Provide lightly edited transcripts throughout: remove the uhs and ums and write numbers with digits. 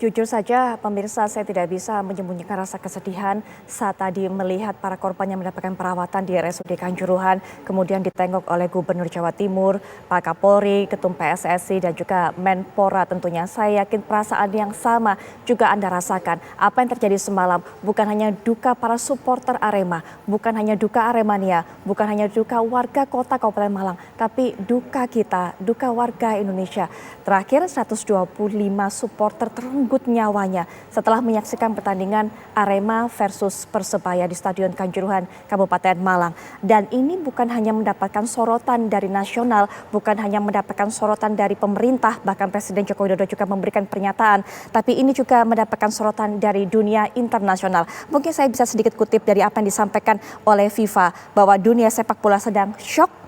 Jujur saja pemirsa, saya tidak bisa menyembunyikan rasa kesedihan saat tadi melihat para korban yang mendapatkan perawatan di RSUD Kanjuruhan, kemudian ditengok oleh Gubernur Jawa Timur, Pak Kapolri, Ketum PSSI dan juga Menpora tentunya. Saya yakin perasaan yang sama juga Anda rasakan. Apa yang terjadi semalam bukan hanya duka para supporter Arema, bukan hanya duka Aremania, bukan hanya duka warga kota Kabupaten Malang, tapi duka kita, duka warga Indonesia. Terakhir 125 supporter terenggut nyawanya setelah menyaksikan pertandingan Arema versus Persebaya di Stadion Kanjuruhan, Kabupaten Malang. Dan ini bukan hanya mendapatkan sorotan dari nasional, bukan hanya mendapatkan sorotan dari pemerintah, bahkan Presiden Joko Widodo juga memberikan pernyataan, tapi ini juga mendapatkan sorotan dari dunia internasional. Mungkin saya bisa sedikit kutip dari apa yang disampaikan oleh FIFA, bahwa dunia sepak bola sedang shock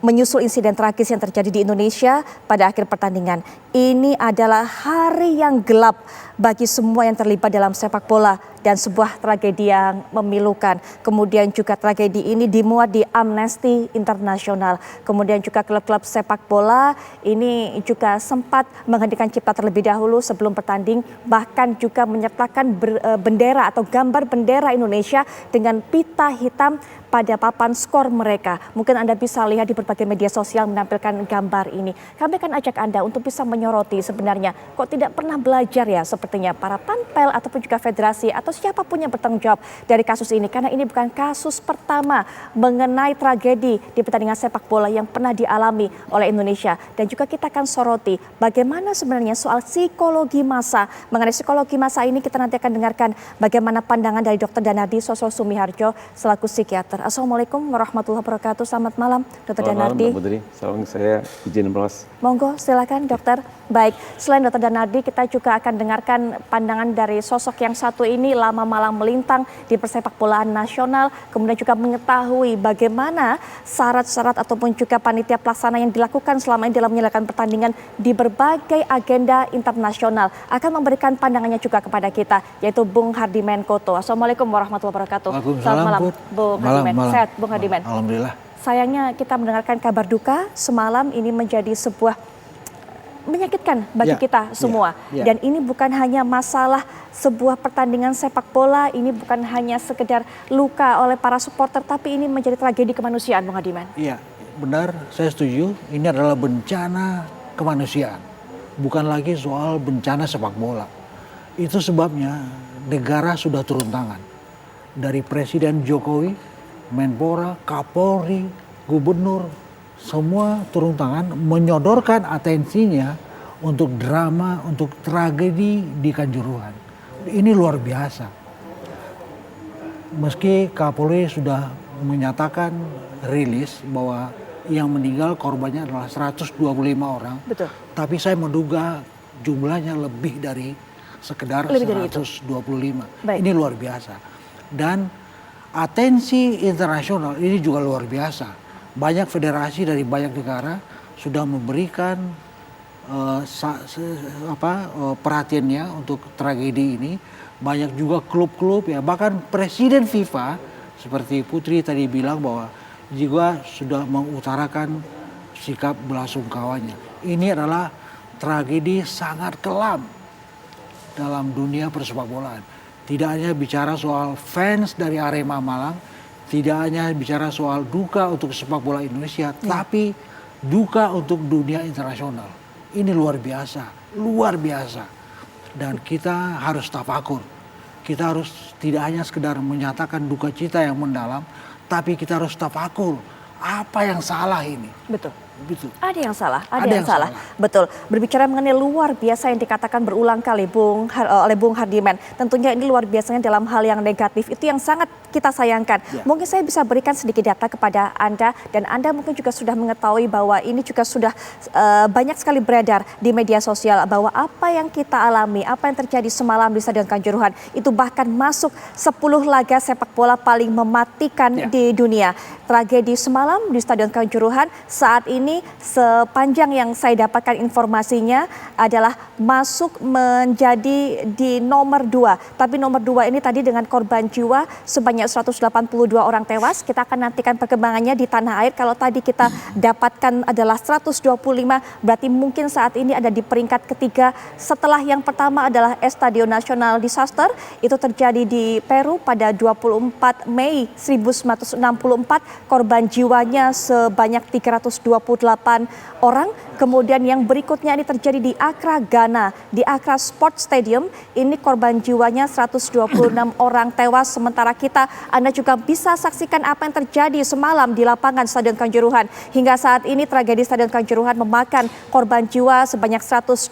menyusul insiden tragis yang terjadi di Indonesia pada akhir pertandingan. Ini adalah hari yang gelap bagi semua yang terlibat dalam sepak bola dan sebuah tragedi yang memilukan. Kemudian juga tragedi ini dimuat di Amnesty International. Kemudian juga klub-klub sepak bola ini juga sempat menghentikan cipta terlebih dahulu sebelum bertanding, bahkan juga menyertakan bendera atau gambar bendera Indonesia dengan pita hitam pada papan skor mereka. Mungkin Anda bisa lihat di berbagai media sosial menampilkan gambar ini. Kami akan ajak Anda untuk bisa menyoroti sebenarnya kok tidak pernah belajar ya sepertinya para panpel ataupun juga federasi atau siapapun yang bertanggung jawab dari kasus ini. Karena ini bukan kasus pertama mengenai tragedi di pertandingan sepak bola yang pernah dialami oleh Indonesia. Dan juga kita akan soroti bagaimana sebenarnya soal psikologi massa. Mengenai psikologi massa ini kita nanti akan dengarkan bagaimana pandangan dari Dr. Danardi Sosrosumiharjo selaku psikiater. Assalamualaikum warahmatullahi wabarakatuh. Selamat malam, Dr. Danardi. Selamat malam, Mbak Putri. Salam saya izin melas. Monggo, silakan dokter. Baik, selain Dr. Danardi, kita juga akan dengarkan pandangan dari sosok yang satu ini lama malang melintang di persepak bolaan nasional, kemudian juga mengetahui bagaimana syarat-syarat ataupun juga panitia pelaksana yang dilakukan selama ini dalam menyelenggarakan pertandingan di berbagai agenda internasional. Akan memberikan pandangannya juga kepada kita, yaitu Bung Hardiman Koto. Assalamualaikum warahmatullahi wabarakatuh. Selamat malam, Bung Hardiman. Sehat, Bung Hardiman. Alhamdulillah. Sayangnya kita mendengarkan kabar duka semalam ini menjadi sebuah menyakitkan bagi kita semua. Dan ini bukan hanya masalah sebuah pertandingan sepak bola, ini bukan hanya sekedar luka oleh para supporter, tapi ini menjadi tragedi kemanusiaan, Bung Hardiman. Iya, benar, saya setuju. Ini adalah bencana kemanusiaan, bukan lagi soal bencana sepak bola. Itu sebabnya negara sudah turun tangan. Dari Presiden Jokowi, Menpora, Kapolri, Gubernur, semua turun tangan menyodorkan atensinya untuk drama, untuk tragedi di Kanjuruhan. Ini luar biasa. Meski Kapolri sudah menyatakan rilis bahwa yang meninggal korbannya adalah 125 orang. Betul. Tapi saya menduga jumlahnya lebih dari sekedar 125. Ini luar biasa. Dan atensi internasional ini juga luar biasa. Banyak federasi dari banyak negara sudah memberikan perhatiannya untuk tragedi ini. Banyak juga klub-klub ya, bahkan Presiden FIFA seperti Putri tadi bilang bahwa juga sudah mengutarakan sikap belasungkawanya. Ini adalah tragedi sangat kelam dalam dunia persepak bolaan. Tidak hanya bicara soal fans dari Arema Malang, tidak hanya bicara soal duka untuk sepak bola Indonesia, tapi duka untuk dunia internasional. Ini luar biasa, luar biasa. Dan kita harus tafakur. Kita harus tidak hanya sekedar menyatakan duka cita yang mendalam, tapi kita harus tafakur. Apa yang salah ini? Betul. Betul. Ada yang salah, ada yang salah. Betul. Berbicara mengenai luar biasa yang dikatakan berulang kali oleh Bung Hardiman. Tentunya ini luar biasanya dalam hal yang negatif. Itu yang sangat kita sayangkan. Mungkin saya bisa berikan sedikit data kepada Anda. Dan Anda mungkin juga sudah mengetahui bahwa ini juga sudah banyak sekali beredar di media sosial. Bahwa apa yang kita alami, apa yang terjadi semalam di Stadion Kanjuruhan. Itu bahkan masuk 10 laga sepak bola paling mematikan di dunia. Tragedi semalam di Stadion Kanjuruhan saat ini ini sepanjang yang saya dapatkan informasinya adalah masuk menjadi di nomor 2. Tapi nomor 2 ini tadi dengan korban jiwa sebanyak 182 orang tewas. Kita akan nantikan perkembangannya di tanah air. Kalau tadi kita dapatkan adalah 125, berarti mungkin saat ini ada di peringkat ketiga setelah yang pertama adalah Estadio Nacional Disaster. Itu terjadi di Peru pada 24 Mei 1964. Korban jiwanya sebanyak 328 orang. Kemudian yang berikutnya ini terjadi di Accra, Ghana. Di Accra Sport Stadium ini korban jiwanya 126 orang tewas. Sementara Anda juga bisa saksikan apa yang terjadi semalam di lapangan Stadion Kanjuruhan. Hingga saat ini tragedi Stadion Kanjuruhan memakan korban jiwa sebanyak 125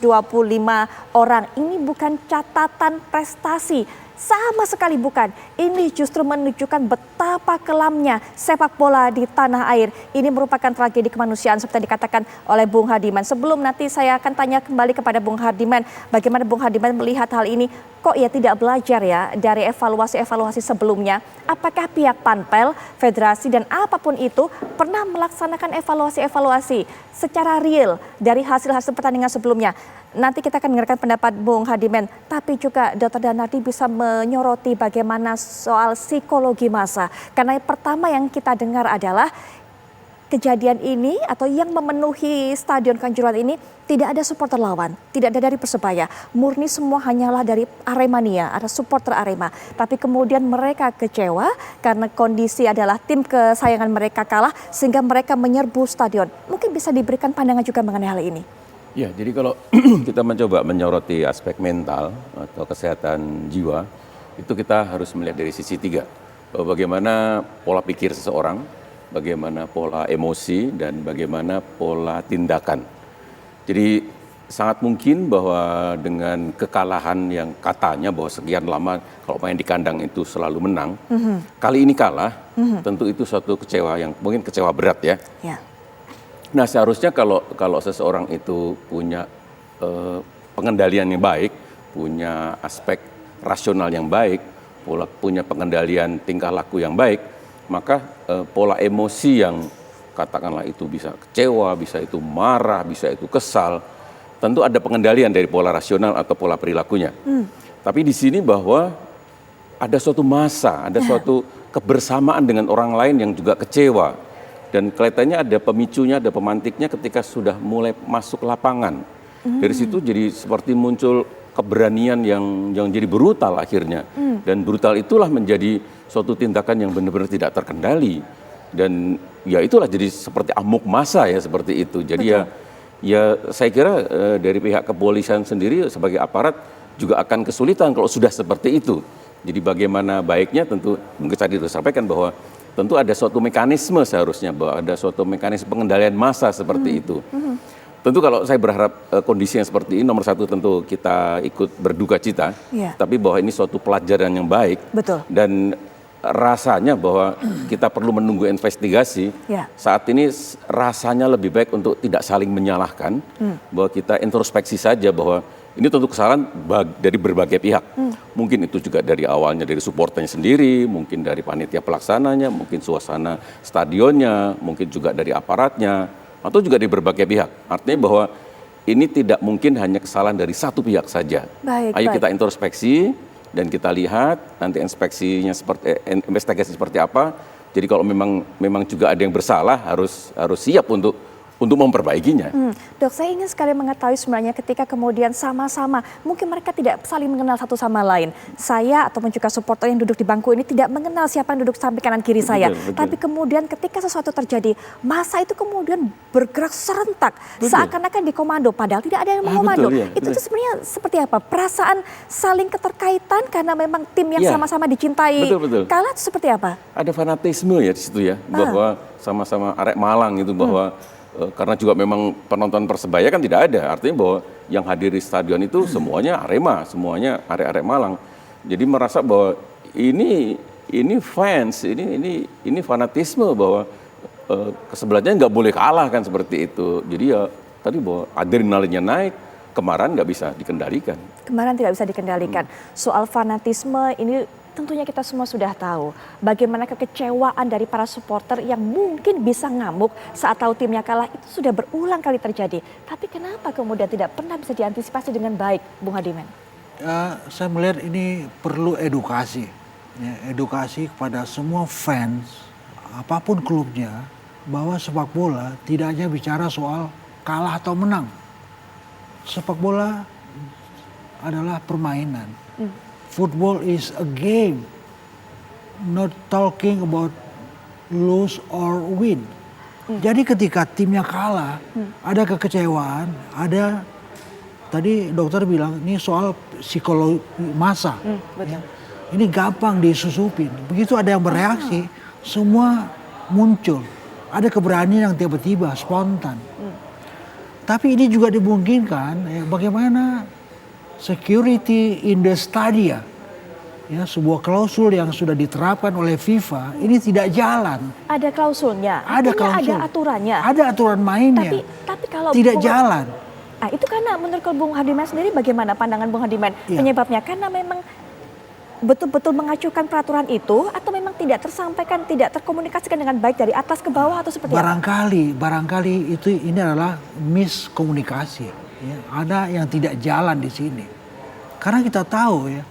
orang. Ini bukan catatan prestasi. Sama sekali bukan. Ini justru menunjukkan betapa kelamnya sepak bola di tanah air. Ini merupakan tragedi kemanusiaan seperti dikatakan oleh Bung Hardiman. Sebelum nanti saya akan tanya kembali kepada Bung Hardiman, bagaimana Bung Hardiman melihat hal ini? Kok ya tidak belajar ya dari evaluasi-evaluasi sebelumnya? Apakah pihak Panpel, federasi dan apapun itu pernah melaksanakan evaluasi-evaluasi secara real dari hasil-hasil pertandingan sebelumnya? Nanti kita akan dengarkan pendapat Bung Hardiman, tapi juga Dr. Danardi bisa menyoroti bagaimana soal psikologi massa. Karena yang pertama yang kita dengar adalah kejadian ini atau yang memenuhi Stadion Kanjuruhan ini tidak ada supporter lawan, tidak ada dari Persebaya. Murni semua hanyalah dari Aremania, ada supporter Arema. Tapi kemudian mereka kecewa karena kondisi adalah tim kesayangan mereka kalah sehingga mereka menyerbu stadion. Mungkin bisa diberikan pandangan juga mengenai hal ini. Ya, jadi kalau kita mencoba menyoroti aspek mental atau kesehatan jiwa, itu kita harus melihat dari sisi 3. Bagaimana pola pikir seseorang, bagaimana pola emosi, dan bagaimana pola tindakan. Jadi sangat mungkin bahwa dengan kekalahan yang katanya bahwa sekian lama kalau main di kandang itu selalu menang, kali ini kalah, tentu itu suatu kecewa yang mungkin kecewa berat ya. Nah seharusnya kalau seseorang itu punya pengendalian yang baik, punya aspek rasional yang baik, punya pengendalian tingkah laku yang baik, maka pola emosi yang katakanlah itu bisa kecewa, bisa itu marah, bisa itu kesal, tentu ada pengendalian dari pola rasional atau pola perilakunya. Tapi di sini bahwa ada suatu massa, ada suatu kebersamaan dengan orang lain yang juga kecewa. Dan kelihatannya ada pemicunya, ada pemantiknya ketika sudah mulai masuk lapangan. Dari situ jadi seperti muncul keberanian yang jadi brutal akhirnya. Dan brutal itulah menjadi suatu tindakan yang benar-benar tidak terkendali. Dan ya itulah jadi seperti amuk massa ya seperti itu. Jadi ya saya kira dari pihak kepolisian sendiri sebagai aparat juga akan kesulitan kalau sudah seperti itu. Jadi bagaimana baiknya tentu mungkin tadi sudah sampaikan bahwa tentu ada suatu mekanisme seharusnya, bahwa ada suatu mekanisme pengendalian massa seperti itu. Tentu kalau saya berharap kondisi yang seperti ini, nomor satu tentu kita ikut berduka cita, tapi bahwa ini suatu pelajaran yang baik. Betul. Dan rasanya bahwa kita perlu menunggu investigasi. Saat ini rasanya lebih baik untuk tidak saling menyalahkan, bahwa kita introspeksi saja bahwa ini tentu kesalahan dari berbagai pihak. Mungkin itu juga dari awalnya dari supporternya sendiri, mungkin dari panitia pelaksananya, mungkin suasana stadionnya, mungkin juga dari aparatnya, atau juga dari berbagai pihak. Artinya bahwa ini tidak mungkin hanya kesalahan dari satu pihak saja. Ayo kita introspeksi dan kita lihat nanti investigasi seperti apa. Jadi kalau memang juga ada yang bersalah harus siap untuk memperbaikinya. Dok, saya ingin sekali mengetahui sebenarnya ketika kemudian sama-sama, mungkin mereka tidak saling mengenal satu sama lain. Saya ataupun juga supporter yang duduk di bangku ini tidak mengenal siapa yang duduk samping kanan kiri saya. Betul. Tapi kemudian ketika sesuatu terjadi, massa itu kemudian bergerak serentak. Seakan-akan dikomando, padahal tidak ada yang mengkomando. Itu tuh sebenarnya seperti apa? Perasaan saling keterkaitan karena memang tim yang sama-sama dicintai. Kalah itu seperti apa? Ada fanatisme ya di situ ya, bahwa sama-sama arek Malang itu bahwa karena juga memang penonton Persebaya kan tidak ada, artinya bahwa yang hadir di stadion itu semuanya Arema, semuanya arek-arek Malang. Jadi merasa bahwa ini fans, ini fanatisme bahwa kesebelahnya nggak boleh kalah kan seperti itu. Jadi ya tadi bahwa adrenalinnya naik, kemarahan nggak bisa dikendalikan. Kemarahan tidak bisa dikendalikan. Soal fanatisme ini tentunya kita semua sudah tahu bagaimana kekecewaan dari para supporter yang mungkin bisa ngamuk saat tahu timnya kalah itu sudah berulang kali terjadi. Tapi kenapa kemudian tidak pernah bisa diantisipasi dengan baik, Bung Hardiman? Saya melihat ini perlu edukasi, ya, edukasi kepada semua fans, apapun klubnya, bahwa sepak bola tidak hanya bicara soal kalah atau menang. Sepak bola adalah permainan. Football is a game, not talking about lose or win. Jadi ketika timnya kalah, ada kekecewaan, ada tadi dokter bilang ini soal psikologi massa. Ya. Ini gampang disusupin. Begitu ada yang bereaksi, semua muncul. Ada keberanian yang tiba-tiba, spontan. Tapi ini juga dimungkinkan ya, bagaimana security in the stadia, ya, sebuah klausul yang sudah diterapkan oleh FIFA ini tidak jalan. Ada klausulnya, Ada klausul, ada aturannya. ada aturan mainnya. Tapi kalau tidak jalan. Nah, itu karena menurut Bung Hardiman sendiri bagaimana pandangan Bung Hardiman penyebabnya? Karena memang betul-betul mengacukan peraturan itu atau memang tidak tersampaikan, tidak terkomunikasikan dengan baik dari atas ke bawah atau seperti apa? Barangkali ini adalah miskomunikasi. Ya, ada yang tidak jalan di sini. Karena kita tahu ya,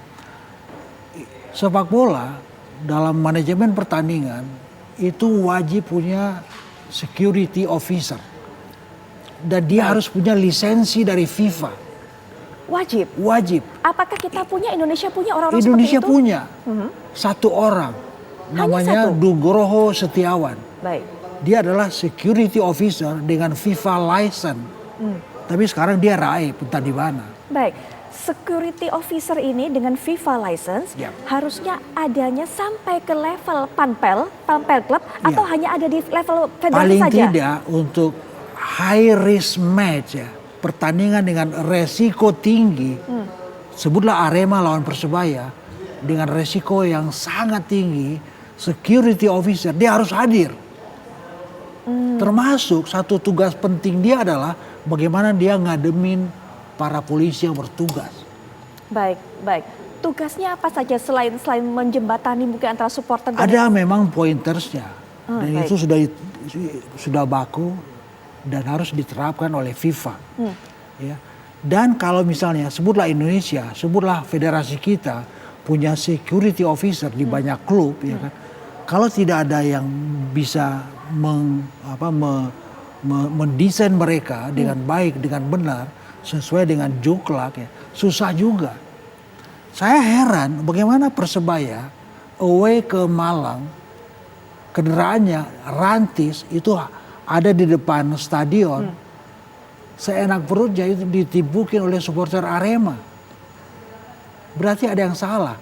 sepak bola dalam manajemen pertandingan itu wajib punya security officer. Dan dia harus punya lisensi dari FIFA. Wajib? Wajib. Apakah kita punya, Indonesia punya orang-orang seperti Indonesia itu? punya. Satu orang. Namanya satu? Nugroho Setiawan. Baik. Dia adalah security officer dengan FIFA license. Tapi sekarang dia raih entah di mana. Baik, security officer ini dengan FIFA license harusnya adanya sampai ke level Pampel Club atau hanya ada di level federasi Paling saja? tidak untuk high risk match ya, pertandingan dengan resiko tinggi, sebutlah Arema lawan Persebaya, dengan resiko yang sangat tinggi, security officer dia harus hadir. Termasuk satu tugas penting dia adalah bagaimana dia ngademin para polisi yang bertugas. Baik. Tugasnya apa saja selain menjembatani mungkin antara supporter dan... Ada memang pointersnya. Dan baik. itu sudah baku dan harus diterapkan oleh FIFA. Ya. Dan kalau misalnya sebutlah Indonesia, sebutlah federasi kita punya security officer di banyak klub, ya kan. Kalau tidak ada yang bisa mendesain mereka dengan baik, dengan benar, sesuai dengan juklak, ya, susah juga. Saya heran bagaimana Persebaya away ke Malang, kendaraannya rantis itu ada di depan stadion. Seenak perutnya itu ditibukin oleh supporter Arema. Berarti ada yang salah.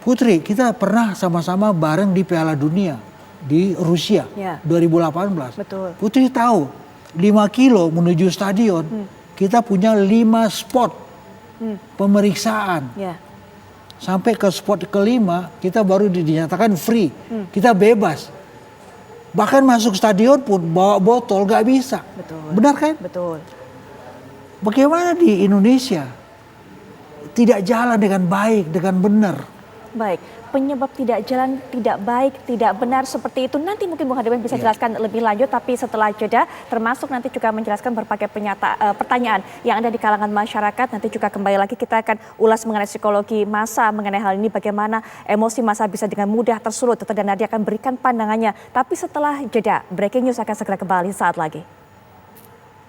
Putri, kita pernah sama-sama bareng di Piala Dunia di Rusia 2018. Betul. Putri tahu 5 kilo menuju stadion kita punya 5 spot pemeriksaan. Sampai ke spot kelima kita baru dinyatakan free. Kita bebas. Bahkan masuk stadion pun bawa botol gak bisa. Betul. Benar kan? Betul. Bagaimana di Indonesia tidak jalan dengan baik, dengan benar. Baik, penyebab tidak jalan, tidak baik, tidak benar seperti itu. Nanti mungkin Bung Hardiman bisa jelaskan lebih lanjut, tapi setelah jeda termasuk nanti juga menjelaskan berbagai pertanyaan yang ada di kalangan masyarakat. Nanti juga kembali lagi kita akan ulas mengenai psikologi massa, mengenai hal ini bagaimana emosi massa bisa dengan mudah tersulut. Dan Nadia akan berikan pandangannya. Tapi setelah jeda, breaking news akan segera kembali saat lagi.